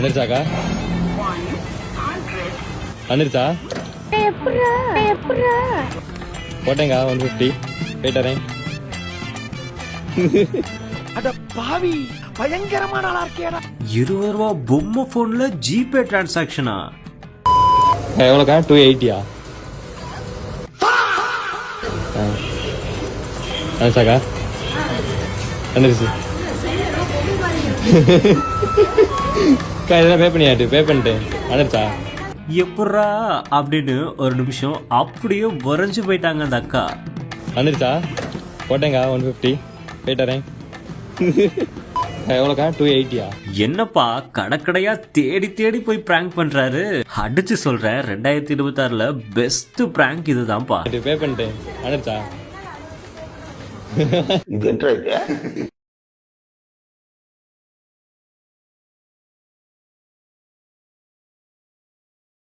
வந்துருச்சாக்கா? வந்துருச்சா? போட்டேங்க 150 போயிட்டு வரேன். அட பாவி, பயங்கரமான ஆளா இருக்கேடா. 20 ரூபா பொம்மை போன்ல ஜிபே டிரான்சாக்ஷனா? எவ்வளோக்கா? 280. வந்துச்சாக்கா? வந்துருச்சு. இதெல்லாம் பே பண்ணிட்டேன். வந்துருச்சா? எப்படா அப்படின்னு ஒரு நிமிஷம் அப்படியே உறைஞ்சு போயிட்டாங்க அந்த அக்கா. வந்துருச்சா? போட்டேங்க 150 போயிட்டு வரேன். எவ்வளோக்கா? 280. என்னப்பா கடற்கடையா தேடி தேடி போய் பிராங்க் பண்றாரு. அடிச்சு சொல்றேன், 2026ல பெஸ்ட் பிராங்க் இதுதான்ப்பா. பே பண்ணிட்டேன். வந்துருச்சா? இது என்ன